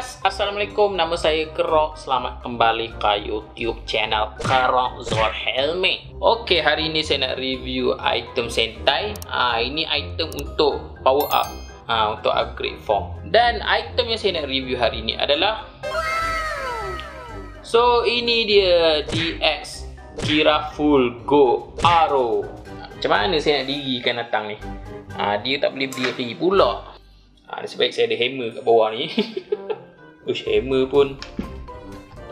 guys, assalamualaikum. Nama saya Kerok. Selamat kembali ke YouTube channel Kerok Zor Helmet. Okey, hari ini saya nak review item Sentai. Ini item untuk power up, untuk upgrade form. Dan item yang saya nak review hari ini adalah, so ini dia DX Kira Full Go Arrow. Macam mana saya nak dirikan datang ni? Dia tak boleh berdiri pula. Nasib baik saya ada hammer kat bawah ni. Ush, hammer pun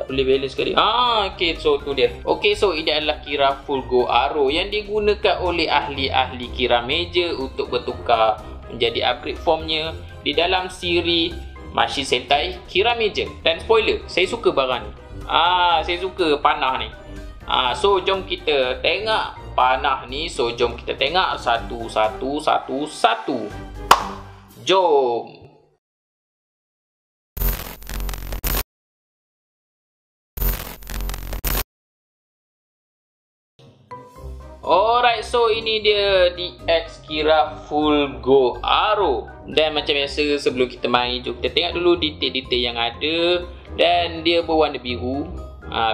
tak boleh balance sekali. Okay, so tu dia. Okay, so ini adalah Kira Full Go Arrow yang digunakan oleh ahli-ahli Kira Major untuk bertukar menjadi upgrade formnya di dalam siri Machine Sentai Kira Major. Dan spoiler, saya suka barang ni. Saya suka panah ni. So jom kita tengok panah ni. So jom kita tengok satu. Jom. Alright, so ini dia DX Kira Full Go Arrow. Dan macam biasa sebelum kita main, jom kita tengok dulu detail-detail yang ada. Dan dia berwarna biru,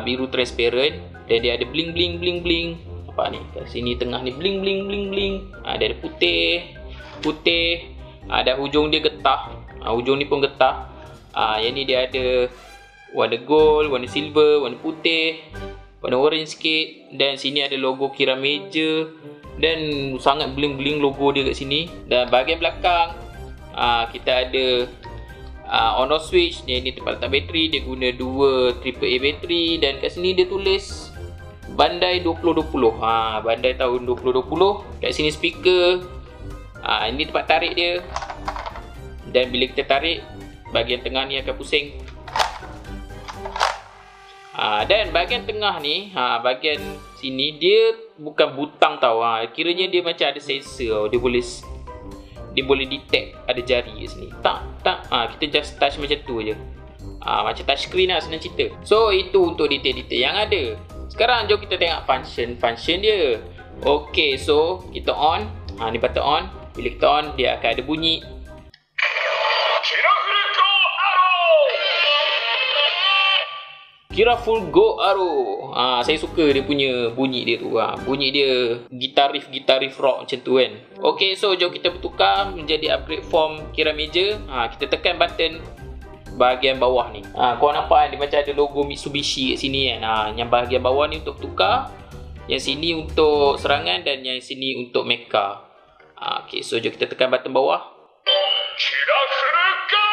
biru transparent. Dan dia ada bling. Nampak ni, kat sini tengah ni bling. Dia ada putih. Dan hujung dia getah. Hujung ni pun getah. Yang ni dia ada warna gold, warna silver, warna putih, warna orange sikit. Dan sini ada logo Kira Major. Dan sangat bling logo dia kat sini. Dan bahagian belakang kita ada on off switch. Ini tempat letak bateri. Dia guna 2 AAA bateri. Dan kat sini dia tulis Bandai 2020. Bandai tahun 2020. Kat sini speaker. Ini tempat tarik dia. Dan bila kita tarik, bahagian tengah ni akan pusing. Dan bahagian tengah ni, bahagian sini dia bukan butang tau. Kiranya dia macam ada sensor. Dia boleh detect ada jari kat sini. Kita just touch macam tu je. Macam touch screen lah, senang cerita. So itu untuk detail-detail yang ada. Sekarang jom kita tengok function dia. Okay, so kita on. Ni button on. Bila kita on, dia akan ada bunyi Kira Full Go Arrow. Saya suka dia punya bunyi dia tu. Bunyi dia gitar riff rock macam tu kan. Okay, so jom kita bertukar menjadi upgrade form Kira Major. Kita tekan button bahagian bawah ni. Korang nampak kan, dia macam ada logo Mitsubishi kat sini kan. Yang bahagian bawah ni untuk tukar, yang sini untuk serangan, dan yang sini untuk mecha. Okay, so jom kita tekan button bawah. Kira Full Go!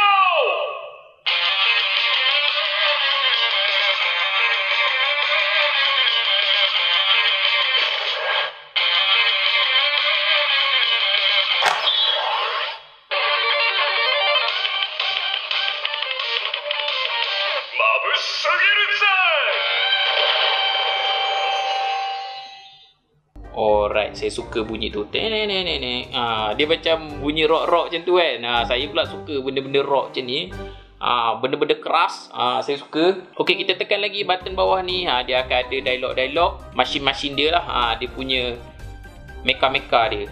Alright, saya suka bunyi tu. Dia macam bunyi rock macam tu kan. Saya pula suka benda-benda rock macam ni. Benda-benda keras. Saya suka. Okey, kita tekan lagi button bawah ni. Dia akan ada dialog Machine dia lah. Dia punya mecha dia.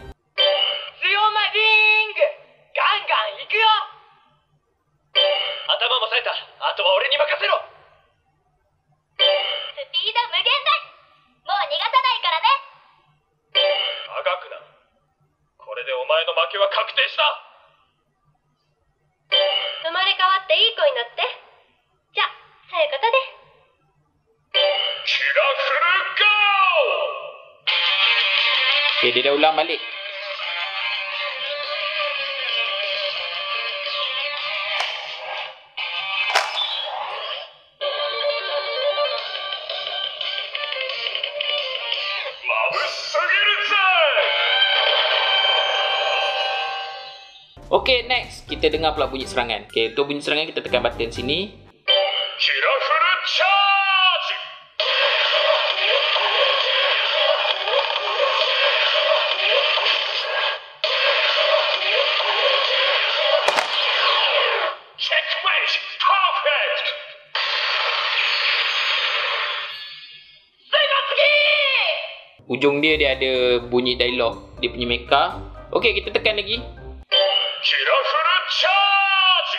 Okay, dia dah ulang balik. Okay, next kita dengar pula bunyi serangan. Okay, untuk bunyi serangan kita tekan button sini. Kira Full Charge! Checkmate! Perfect! Ujung dia ada bunyi dialog. Dia punya mecha. Okay, kita tekan lagi. Kira Full Charge!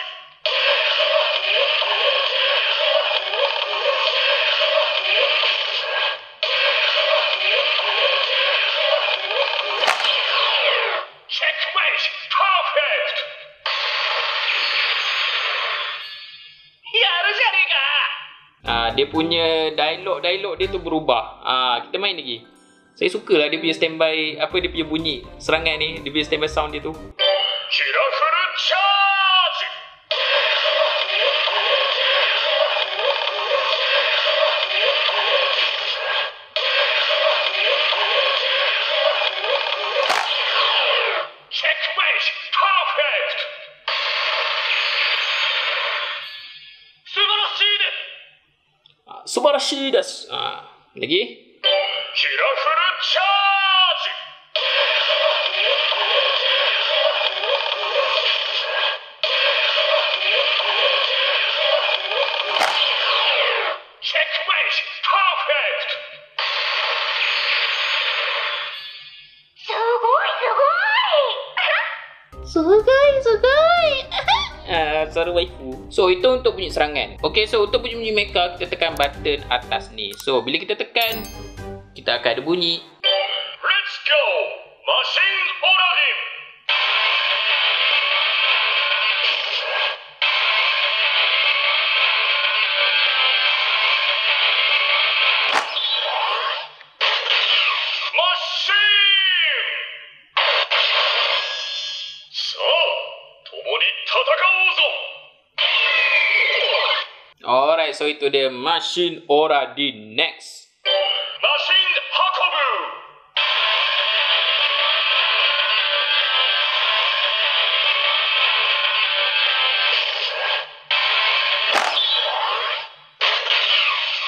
Dia punya dialog dia tu berubah. Kita main lagi. Saya sukalah dia punya standby, dia punya bunyi serangan ni, dia punya standby sound dia tu. Kirafuru charge! Checkmate! Perfect! Subarashii desu! Subarashii desu. Lagi. Kirafuru charge! Checkmate! Perfect! Sugoi. Suara waifu. So itu untuk bunyi serangan. Okay, so untuk bunyi mecha kita tekan button atas ni. So bila kita tekan, kita akan ada bunyi. Let's go! Machine Oradim! Machine! So, tomo ni tatakao zo! Alright, so itu dia Machine Aura di next. Machine Hakobu!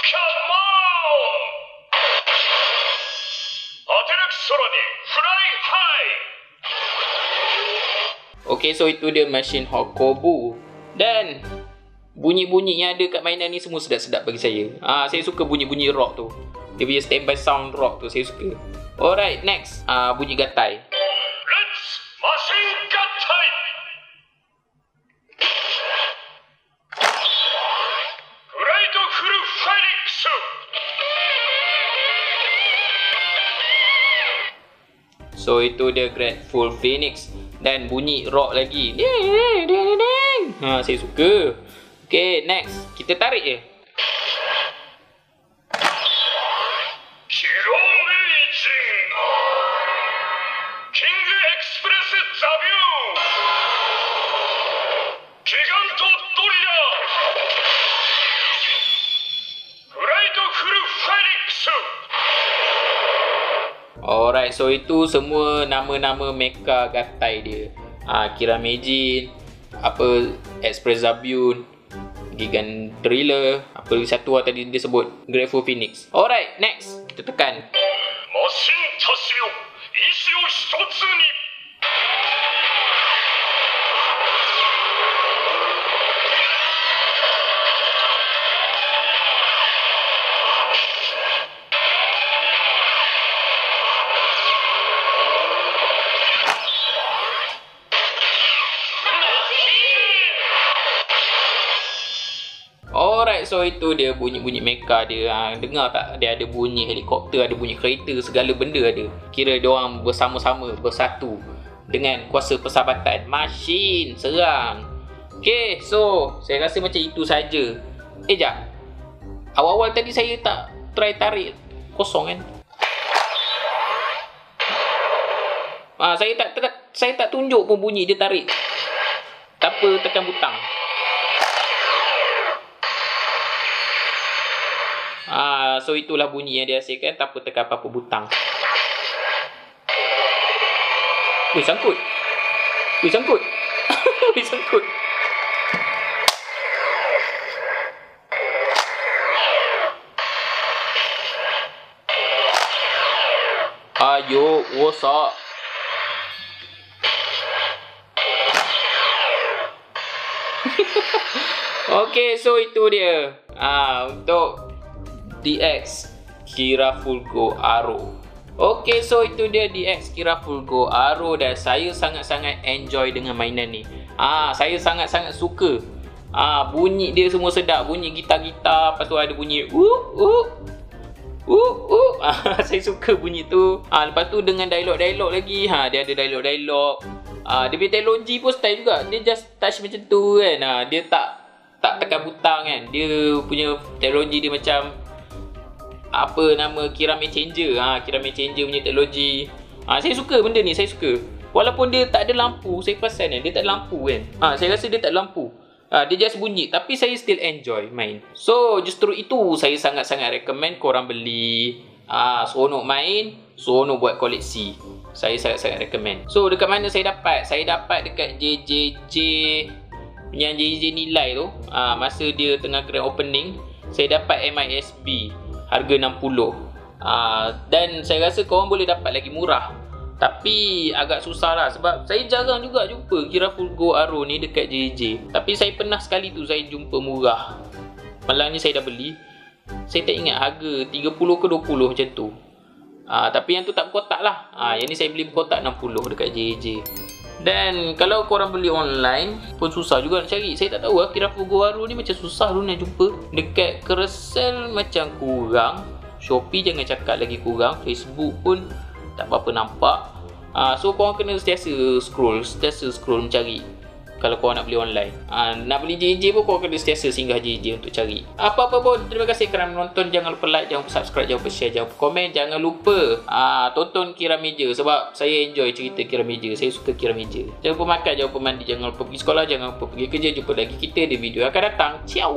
Come on! Ateraku sora ni fly high! Okay, so itu dia Machine Hakobu. Dan bunyi-bunyi yang ada kat mainan ni semua sedap-sedap bagi saya. Saya suka bunyi-bunyi rock tu. Dia punya standby sound rock tu saya suka. Alright, next. Bunyi gatai. Let's Machine Gatai! Grateful Phoenix! So itu dia Grateful Phoenix. Dan bunyi rock lagi. Saya suka. Okay, next. Kita tarik je. Kilomeijin! King Express Zabyu! Giganto Dorilla! Grateful Phoenix! Alright, so itu semua nama-nama mecha gatai dia. Kiramejin, Express Zabyun, Gigan Driller, satu tadi dia sebut Grateful Phoenix. Alright, next. Kita tekan. Machine Tashio! Ishi o hitotsu ni! Alright, so itu dia bunyi-bunyi mecha dia. Dengar tak? Dia ada bunyi helikopter, ada bunyi kereta, segala benda ada. Kira dia orang bersama-sama, bersatu dengan kuasa persahabatan. Machine serang. Okay, so saya rasa macam itu saja. Jap. Awal-awal tadi saya tak try tarik kosong kan? Saya tak tunjuk pun bunyi dia tarik. Tak apa, tekan butang. So itulah bunyi yang dia hasilkan tanpa tekan apa-apa butang. Sangkut. Sangkut. Sangkut. Ayo, what's up? Okay, so itu dia. Untuk DX Kira Fulgo Aro. Okay, so itu dia DX Kira Fulgo Aro dan saya sangat-sangat enjoy dengan mainan ni. Saya sangat-sangat suka. Bunyi dia semua sedap, bunyi gitar-gitar, lepas tu ada bunyi saya suka bunyi tu. Lepas tu dengan dialog-dialog lagi. Dia ada dialog-dialog. Dia punya teknologi pun style juga. Dia just touch macam tu kan. Dia tak tak tekan butang kan. Dia punya teknologi dia macam apa nama, Kirame Changer. Kirame Changer punya teknologi. Saya suka benda ni, saya suka. Walaupun dia tak ada lampu, saya perasan kan, dia tak ada lampu kan. Saya rasa dia tak ada lampu. Dia just bunyi, tapi saya still enjoy main. So justru itu saya sangat-sangat recommend korang beli. Seronok main, seronok buat koleksi. Saya sangat-sangat recommend. So dekat mana saya dapat? Saya dapat dekat JJJ, yang JJJ Nilai tu. Masa dia tengah grand opening, saya dapat MISB harga 60. Dan saya rasa korang boleh dapat lagi murah, tapi agak susah lah sebab saya jarang juga jumpa Kira Full Go Aro ni dekat JJJ. Tapi saya pernah sekali tu saya jumpa murah. Malangnya saya dah beli, saya tak ingat harga 30 ke 20 macam tu. Tapi yang tu tak berkotak lah. Yang ni saya beli berkotak 60 dekat JJJ. Dan kalau korang beli online pun susah juga nak cari. Saya tak tahu lah, Kira Full Go Aro ni macam susah dulu nak jumpa. Dekat Carousell macam kurang, Shopee jangan cakap lagi kurang, Facebook pun tak berapa nampak. So korang kena sentiasa scroll mencari kalau korang nak beli online. Nak beli JJ pun korang kena sentiasa singgah JJ untuk cari. Apa-apa pun, terima kasih kerana menonton. Jangan lupa like, jangan lupa subscribe, jangan lupa share, jangan lupa komen. Jangan lupa tonton Kira Meja sebab saya enjoy cerita Kira Meja. Saya suka Kira Meja. Jangan lupa makan, jangan lupa mandi, jangan lupa pergi sekolah, jangan lupa pergi kerja. Jumpa lagi kita di video akan datang. Ciao.